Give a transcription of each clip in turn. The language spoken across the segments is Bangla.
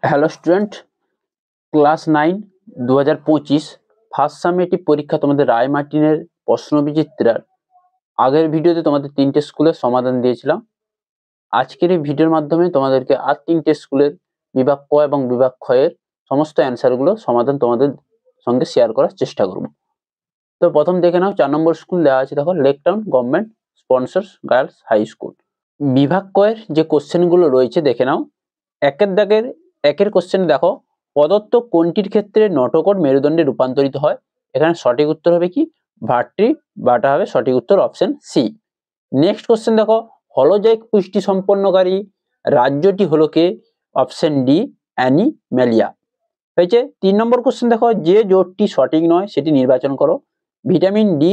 Hello student, class 9 2025 first summative পরীক্ষা তোমাদের রায় মার্টিনের প্রশ্নবিচিত্রার আগের ভিডিওতে তোমাদের 3টে স্কুলের সমাধান দিয়েছিলাম। আজকের এই ভিডিওর মাধ্যমে তোমাদেরকে আর 3টে স্কুলের বিভাগ ক এবং বিভাগ খ এর সমস্ত অ্যান্সারগুলো সমাধান তোমাদের সঙ্গে শেয়ার করার চেষ্টা করব। তো প্রথম দেখে নাও, 4 নম্বর স্কুল দেওয়া আছে, দেখো Lake Town government sponsors girls high school. বিভাগ ক এর যে কোশ্চেনগুলো রয়েছে দেখে নাও। একের কোশ্চেন দেখো, প্রদত্ত কোনটির ক্ষেত্রে নটকট মেরুদণ্ডে রূপান্তরিত হয়? এখানে সঠিক উত্তর হবে কি? ভার্টি বাটা হবে সঠিক উত্তর, অপশন সি। নেক্সট কোশ্চেন দেখো, হলোজাইক পুষ্টি সম্পন্নকারী রাজ্যটি হলো কে? Option D, অ্যানিম্যালিয়া। হয়েছে। 3 নম্বর কোশ্চেন দেখো, যে জোটটি সঠিক নয় সেটি নির্বাচন করো। ভিটামিন ডি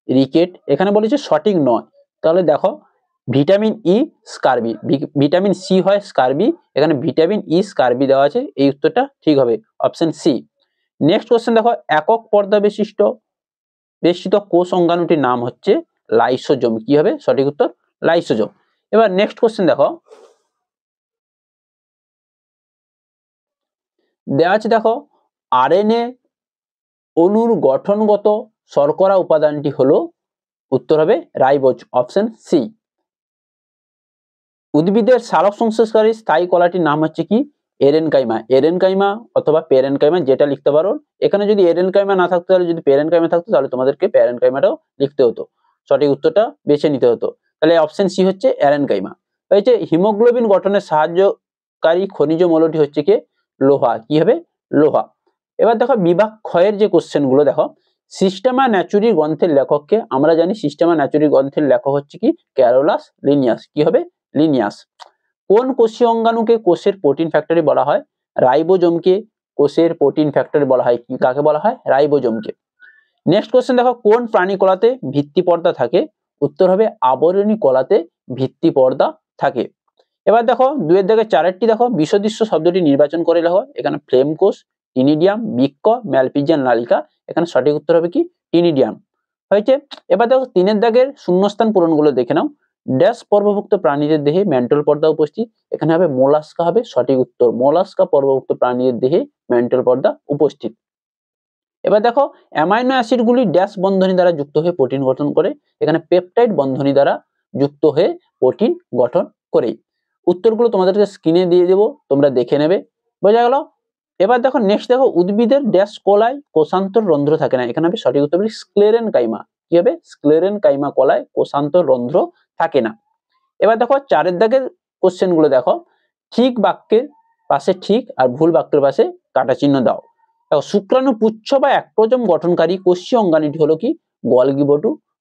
রিকেট, এখানে বলেছে সঠিক নয়, তাহলে দেখো vitamin E scurvy, vitamin C হয় স্কারবি, এখানে ভিটামিন ই স্কারবি দেওয়া আছে, এই উত্তরটা ঠিক হবে, অপশন সি। নেক্সট কোশ্চেন দেখো, একক পর্দা বেষ্টিত কোষ অঙ্গাণুটির নাম হচ্ছে লাইসোজোম, কি হবে সঠিক উত্তর? লাইসোজোম। এবার নেক্সট কোশ্চেন দেখো, দেওয়া আছে দেখো, আরএনএ অণুর গঠনগত শর্করা উপাদানটি হলো, উত্তর হবে রাইবোজ, অপশন সি। উদ্ভিদের সালোক সংশ্লেষকারী স্থায়ী কলাটির নাম হচ্ছে কি? এরেনকাইমা। এরেনকাইমা অথবা পেরেনকাইমা, যেটা লিখতে পারো। এখানে যদি এরেনকাইমা না থাকতো, তাহলে যদি পেরেনকাইমা থাকতো, তাহলে তোমাদেরকে পেরেনকাইমাটাও লিখতে হতো, সঠিক উত্তরটা বেছে নিতে হতো। তাহলে অপশন সি হচ্ছে এরেনকাইমা। হয়েছে। হিমোগ্লোবিন গঠনে সাহায্যকারী খনিজ মৌলটি হচ্ছে কি? লোহা, কি হবে? লোহা। এবার দেখো বিভাগ ক্ষয়ের যে কোশ্চেন গুলো দেখো, সিস্টেমা ন্যাচুরি গ্রন্থের লেখককে? আমরা জানি সিস্টেমা ন্যাচুরি গ্রন্থের লেখক হচ্ছে কি? ক্যারোলাস লিনিয়াস, কি হবে? লিনিয়াস। কোন কোষীয় অঙ্গাণুকে কোষের প্রোটিন ফ্যাক্টরি বলা হয়? রাইবোজোমকে কোষের প্রোটিন ফ্যাক্টরি বলা হয়। কাকে বলা হয়? রাইবোজোমকে। নেক্সট কোশ্চেন দেখো, কোন প্রাণী কলাতে ভিত্তি পর্দা থাকে? উত্তর হবে আবরণী কলাতে ভিত্তি পর্দা থাকে। এবার দেখো 2 থেকে 4 দেখো, বিষদৃশ্য শব্দটি নির্বাচন করে লেখো। এখানে ফ্লেম কোষ, টিনিডিয়াম, বৃক্ক, ম্যালপিজিয়ান নালিকা, এখানে সঠিক উত্তর হবে কি? টিনিডিয়াম। হয়েছে। এবার দেখো 3 দাগের শূন্যস্থান পূরণগুলো দেখে নাও। ড্যাশ পর্বভুক্ত প্রাণীদের দেহে মেন্টাল পর্দা উপস্থিত? এখানে হবে মোলাস্কা, হবে সঠিক উত্তর, মোলাস্কা পর্বভুক্ত প্রাণীদের দেহে মেন্টাল পর্দা উপস্থিত। এবার দেখো অ্যামাইনো অ্যাসিডগুলি ড্যাশ বন্ধনী দ্বারা যুক্ত হয়ে প্রোটিন গঠন করে? এখানে পেপটাইড বন্ধনী দ্বারা যুক্ত হয়ে প্রোটিন গঠন করে। উত্তরগুলো তোমাদেরকে স্ক্রিনে দিয়ে দেবো, তোমরা দেখে নেবে, বোঝা গেল? এবার দেখো নেক্সট দেখো, উদ্ভিদের ড্যাশ কলায় কোষান্তর রন্ধ্র থাকে না? এখানে হবে সঠিক উত্তর স্ক্লেরেন কাইমা, কি হবে? স্ক্লেরেন কাইমা কলায় কোষান্তর রন্ধ্র থাকে না। এবার দেখো 4 দাগের কোশ্চেন গুলো দেখো, ঠিক বাক্যের পাশে ঠিক আর ভুল বাক্যের পাশে কাটা চিহ্ন দাও। দেখো শুক্রাণু পুচ্ছ বা একপ্রজম গঠনকারী কোষীয় অঙ্গাণুটি হলো কি?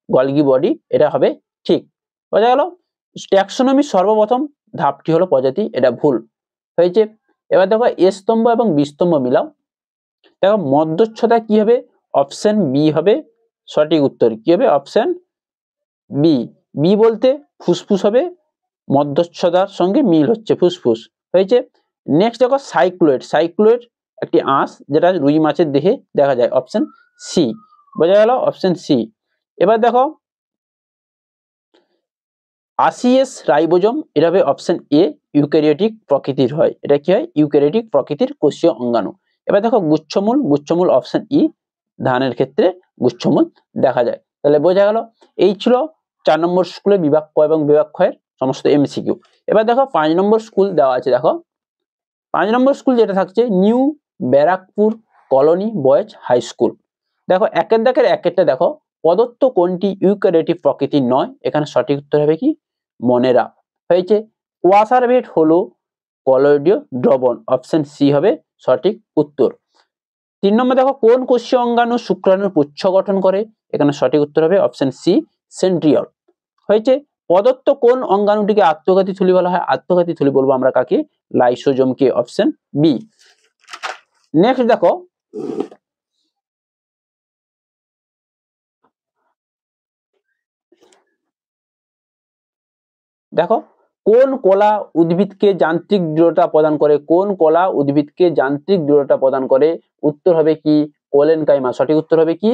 গলগি বডি, এটা হবে ঠিক, বোঝা গেল? ট্যাক্সোনমির সর্বপ্রথম ধাপটি হলো প্রজাতি, এটা ভুল হয়েছে। এবার দেখো এ স্তম্ভ এবং বি স্তম্ভ মিলাও। দেখো মধ্যচ্ছদা কি হবে? অপশন বি হবে সঠিক উত্তর, কি হবে? Option B. বি বলতে ফুসফুস হবে, মধ্যচ্ছদার সঙ্গে মিল হচ্ছে ফুসফুস, হয়েছে। নেক্সট দেখো সাইক্লোয়েড, সাইক্লোয়েড একটি আঁশ যেটা রুই মাছের দেহে দেখা যায়, অপশন সি, বোঝা গেল? Option C. এবার দেখো ACS রাইবোজোম, এটা হবে অপশন এ, ইউক্যারিওটিক প্রকৃতির হয়, এটা কি হয়? ইউক্যারিওটিক প্রকৃতির কোষীয় অঙ্গাণু। এবার দেখো গুচ্ছমূল, গুচ্ছমূল অপশন ই, ধানের ক্ষেত্রে গুচ্ছমূল দেখা যায়। তাহলে বোঝা গেল? এই ছিল 4 নম্বর স্কুলে বিভাগ ক এবং বিভাগ খ এর সমস্ত এমসিকিউ। এবার দেখো 5 নম্বর স্কুল দেওয়া আছে, দেখো 5 নম্বর স্কুল যেটা থাকছে, New Barrackpore colony boys high school. দেখো একের দাগের একেরটা দেখো, প্রদত্ত কোনটি ইউক্যারিওটিক প্রকৃতির নয়? এখানে সঠিক উত্তর হবে কি? মনেরা, হয়েছে। ওয়াসারভেট হলো কলয়েডীয় দ্রবণ, অপশন সি হবে সঠিক উত্তর। 3 নম্বর দেখো, কোন কোষীয় অঙ্গাণু শুক্রাণুর পুচ্ছ গঠন করে? এখানে সঠিক উত্তর হবে অপশন সি, সেন্ট্রিওল, হয়েছে। প্রদত্ত কোন অঙ্গাণুটিকে আত্মঘাতী থলি বলা হয়? আত্মঘাতী থলি বলবো আমরা কাকে? লাইসোজোমকে, অপশন বি। নেক্সট দেখো, দেখো কোন কলা উদ্ভিদকে যান্ত্রিক দৃঢ়তা প্রদান করে? কোন কলা উদ্ভিদকে যান্ত্রিক দৃঢ়তা প্রদান করে? উত্তর হবে কি? কোলেন কাইমা, সঠিক উত্তর হবে কি?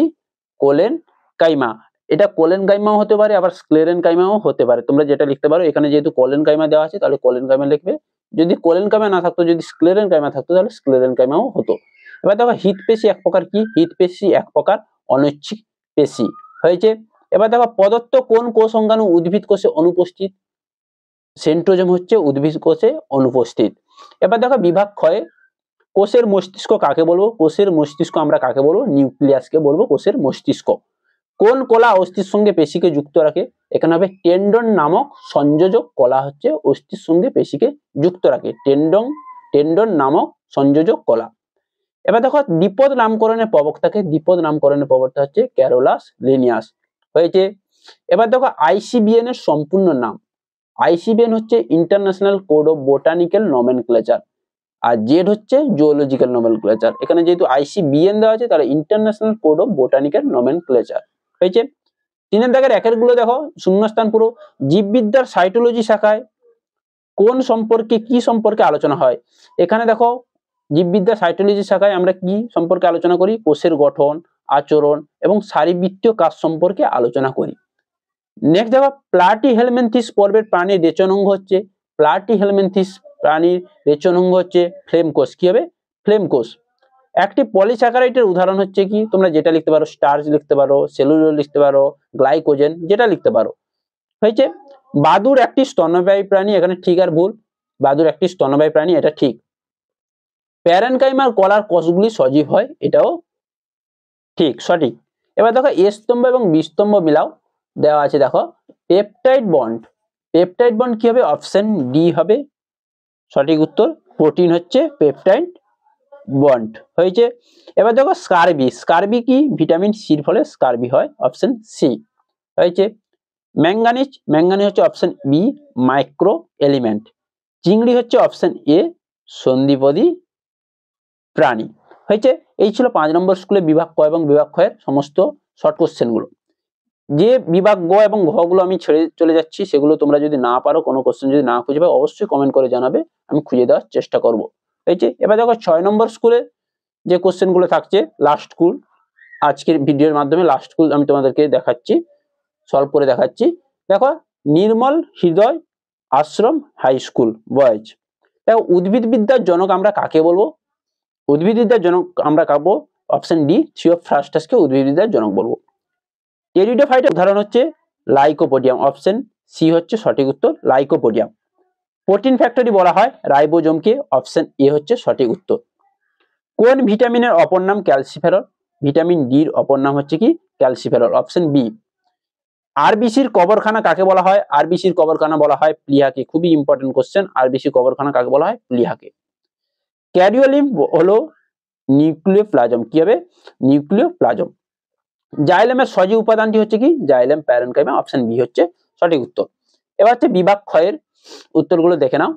কোলেন কাইমা। এটা কোলেন কাইমাও হতে পারে, আবার স্ক্লেরেন কাইমাও হতে পারে, তোমরা যেটা লিখতে পারো। এখানে যেহেতু কোলেন কাইমা দেওয়া আছে, তাহলে কোলেন কাইমা লিখবে, যদি কোলেনকাইমা না থাকতো, যদি স্ক্লেরেনকাইমা থাকতো তাহলে স্ক্লেরেনকাইমাও হতো। এবার দেখো হৃৎপেশি এক প্রকার কি? হৃৎপেশি এক প্রকার অনৈচ্ছিক পেশি হয়েছে। এবার দেখো প্রদত্ত কোন কোষ অঙ্গাণু উদ্ভিদ কোষে অনুপস্থিত? সেন্ট্রোজোম হচ্ছে উদ্ভিদ কোষে অনুপস্থিত। এবার দেখো বিভাগ ক্ষয়ে কোষের মস্তিষ্ক কাকে বলবো? কোষের মস্তিষ্ক আমরা কাকে বলবো? নিউক্লিয়াসকে বলবো কোষের মস্তিষ্ক। কোন কলা অস্থির সঙ্গে পেশিকে যুক্ত রাখে? এখানে হবে টেন্ডন নামক সংযোজক কলা হচ্ছে অস্থির সঙ্গে পেশিকে যুক্ত রাখে। টেন্ডন নামক সংযোজক কলা। এবার দেখো দ্বিপদ নামকরণের প্রবক্তাকে, দ্বিপদ নামকরণের প্রবক্তা হচ্ছে ক্যারোলাস লিনিয়াস হয়েছে। এবার দেখো আইসিবিএন এর সম্পূর্ণ নাম। আইসিবিএন হচ্ছে international code of botanical nomenclature, আর জেড হচ্ছে জুওলজিক্যাল নমেনক্লেচার। এখানে যেহেতু আইসিবিএন দেওয়া আছে তাহলে international code of botanical nomenclature হয়েছে। 3 দাগের 1 গুলো দেখো শূন্যস্থান পুরো। জীববিদ্যার সাইটোলজি শাখায় কোন সম্পর্কে কি সম্পর্কে আলোচনা হয়? এখানে দেখো জীববিদ্যার সাইটোলজি শাখায় আমরা কি সম্পর্কে আলোচনা করি? কোষের গঠন, আচরণ এবং শারীরবৃত্তীয় কাজ সম্পর্কে আলোচনা করি। নেক্সট দেখো প্লাটিহেলমিনথেস পর্বের প্রাণীর রেচন অঙ্গ হচ্ছে, প্লাটিহেলমিনথেস প্রাণীর রেচন অঙ্গ হচ্ছে ফ্লেম কোষ। কি হবে? ফ্লেম কোষ। একটি পলিস্যাকারাইডের উদাহরণ হচ্ছে কি? তোমরা যেটা লিখতে পারো স্টার্চ লিখতে পারো, সেলুলোজ লিখতে পারো, গ্লাইকোজেন, যেটা লিখতে পারো হয়েছে। বাদুড় একটি স্তন্যপায়ী প্রাণী, এখানে ঠিক আর ভুল? বাদুড় একটি স্তন্যপায়ী প্রাণী, এটা ঠিক। প্যারেনকাইমার কলার কোষগুলি সজীব হয়, এটাও ঠিক, সঠিক। এবার দেখো এ স্তম্ভ এবং বি স্তম্ভ মিলাও, দেওয়া আছে দেখো পেপটাইড বন্ড। পেপটাইড বন্ড কি হবে? অপশন ডি হবে সঠিক উত্তর। প্রোটিন হচ্ছে পেপটাইড বন্ড হয়েছে। এবার দেখো স্কারবি। স্কারবি কি? ভিটামিন সির ফলে স্কারবি হয়, অপশন সি হয়েছে। ম্যাঙ্গানিজ। ম্যাঙ্গানিজ হচ্ছে অপশন বি মাইক্রো এলিমেন্ট। চিংড়ি হচ্ছে অপশন এ সন্ধিপদী প্রাণী হয়েছে। এই ছিল 5 নম্বর স্কুলে বিভাগ ক এবং বিভাগ খ এর সমস্ত শর্ট কোশ্চেন গুলো। যে বিভাগ গ এবং ঘ গুলো আমি ছেড়ে চলে যাচ্ছি, সেগুলো তোমরা যদি না পারো, কোনো কোশ্চেন যদি না খুঁজে পাও, অবশ্যই কমেন্ট করে জানাবে, আমি খুঁজে দেওয়ার চেষ্টা করব হয়েছে। এবার দেখো 6 নম্বর স্কুলে যে কোশ্চেন গুলো থাকছে, লাস্ট স্কুল, আজকের ভিডিওর মাধ্যমে লাস্ট স্কুল আমি তোমাদেরকে দেখাচ্ছি, সলভ করে দেখাচ্ছি। দেখো নির্মল হৃদয় আশ্রম হাই স্কুল বয়েজ। দেখো উদ্ভিদবিদ্যার জনক আমরা কাকে বলবো? উদ্ভিদবিদ্যার জনক আমরা কাবো অপশন ডি থিওফ্রাস্টাসকে উদ্ভিদবিদ্যার জনক বলবো। টেরিডোফাইটের উদাহরণ হচ্ছে লাইকোপোডিয়াম, অপশন সি হচ্ছে সঠিক উত্তর, লাইকোপোডিয়াম। প্রোটিন ফ্যাক্টরি বলা হয় রাইবোজোমকে, অপশন এ হচ্ছে সঠিক উত্তর। কোন ভিটামিনের অপর নাম ক্যালসিফেরল? ভিটামিন ডি এর অপর নাম হচ্ছে কি? Calciferol, option B. আরবিসির কবরখানা কাকে বলা হয়? আরবিসির কবরখানা বলা হয় প্লিহাকে। খুবই ইম্পর্টেন্ট কোশ্চেন, আরবিসির কবরখানা কাকে বলা হয়? প্লিহাকে। ক্যারিওলিম্ব হলো নিউক্লিওপ্লাজম। কি হবে? নিউক্লিওপ্লাজম। জাইলেমের সজীব উপাদানটি হচ্ছে কি? জাইলেম প্যারেনকাইমা, অপশন বি হচ্ছে সঠিক উত্তর। এবার হচ্ছে বিভাগ ক্ষয়ের উত্তরগুলো দেখে নাও।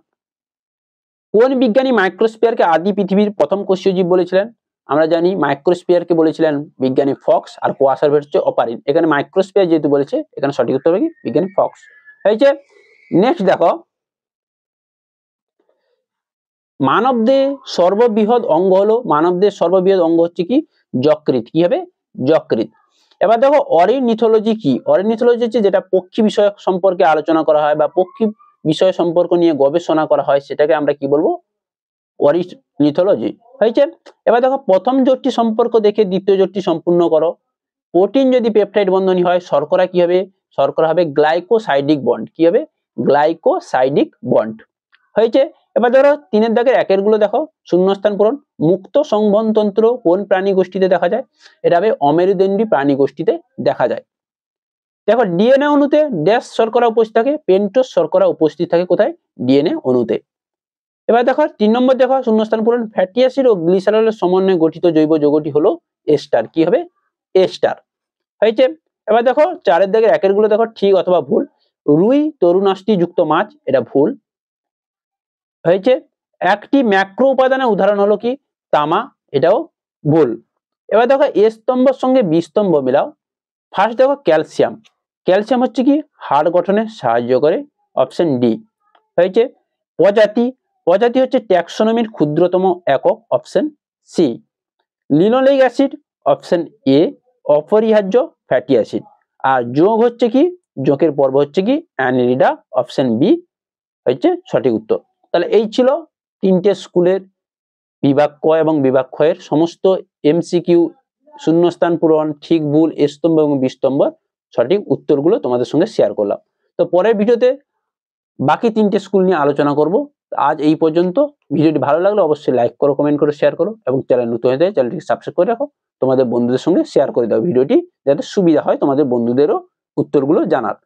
কোন বিজ্ঞানী মাইক্রোস্ফিয়ারকে আদি পৃথিবীর প্রথম কোষীয় জীব বলেছিলেন? আমরা জানি মাইক্রোস্ফিয়ারকে বলেছিলেন বিজ্ঞানী ফক্স, আর কোয়াসারভেট হচ্ছে অপারিন। এখানে মাইক্রোস্ফিয়ার যেহেতু বলেছে, এখানে সঠিক উত্তর হবে কি? বিজ্ঞানী ফক্স হয়েছে। নেক্সট দেখো মানবদেহ সর্ববৃহৎ অঙ্গ হলো, মানবদেহ সর্ববৃহৎ অঙ্গ হচ্ছে কি? যকৃৎ। কি হবে? যকৃৎ। এবার দেখো অরিনিথোলজি কি? অরিনিথোলজি হচ্ছে যেটা পক্ষী বিষয় সম্পর্কে আলোচনা করা হয় বা পক্ষী বিষয় সম্পর্ক নিয়ে গবেষণা করা হয়, সেটাকে আমরা কি বলবো? অরিনিথোলজি হয়েছে। এবার দেখো প্রথম জোটটি সম্পর্ক দেখে দ্বিতীয় জোটটি সম্পূর্ণ করো। প্রোটিন যদি পেপটাইড বন্ধনী হয়, শর্করা কি হবে? শর্করা হবে গ্লাইকোসাইডিক বন্ড। কি হবে? গ্লাইকোসাইডিক বন্ড হয়েছে। এবার ধরো 3 দাগের 1 গুলো দেখো শূন্যস্থান পূরণ। মুক্ত সংবহনতন্ত্র কোন প্রাণী গোষ্ঠীতে দেখা যায়? এটা হবে অমেরুদণ্ডী প্রাণী গোষ্ঠীতে দেখা যায়। দেখো ডিএনএ অণুতে ড্যাশ শর্করা উপস্থিত থাকে, পেন্টোজ শর্করা উপস্থিত থাকে কোথায়? ডিএনএ অণুতে। এবার দেখো 3 নম্বর দেখো শূন্যস্থান পূরণ। ফ্যাটি অ্যাসিড ও গ্লিসারলের সমন্বয়ে গঠিত জৈব যৌগটি হলো এস্টার। কি হবে? এস্টার হয়েছে। এবার দেখো 4 দাগের 1 গুলো দেখো ঠিক অথবা ভুল। রুই তরুণাষ্টি যুক্ত মাছ, এটা ভুল হয়েছে। একটি ম্যাক্রো উপাদানের উদাহরণ হলো কি? তামা, এটাও ভুল। এবার দেখো এ স্তম্ভের সঙ্গে বি স্তম্ভ মিলাও। ফার্স্ট দেখো ক্যালসিয়াম। ক্যালসিয়াম হচ্ছে কি? হাড় গঠনে সাহায্য করে, অপশন ডি হয়েছে। প্রজাতি। প্রজাতি হচ্ছে ট্যাক্সোনমির ক্ষুদ্রতম একক, option C. Linoleic acid, option A অপরিহার্য ফ্যাটি অ্যাসিড। আর যোগ হচ্ছে কি? যোগের পর্ব হচ্ছে কি? অ্যানিলিডা, অপশন বি হচ্ছে সঠিক উত্তর। তাহলে এই ছিল তিনটে স্কুলের বিভাগ ক এবং বিভাগ খ এর সমস্ত এমসিকিউ, শূন্যস্থান পূরণ, ঠিক ভুল, স্তম্ভ এবং বিস্তম্ভ সঠিক উত্তরগুলো তোমাদের সঙ্গে শেয়ার করলাম। তো পরের ভিডিওতে বাকি তিনটে স্কুল নিয়ে আলোচনা করব। আজ এই পর্যন্ত। ভিডিওটি ভালো লাগলে অবশ্যই লাইক করো, কমেন্ট করো, শেয়ার করো এবং চ্যানেল নতুন হয়ে যায় চ্যানেলটিকে সাবস্ক্রাইব করে রাখো। তোমাদের বন্ধুদের সঙ্গে শেয়ার করে দাও ভিডিওটি, যাতে সুবিধা হয় তোমাদের বন্ধুদেরও উত্তরগুলো জানার।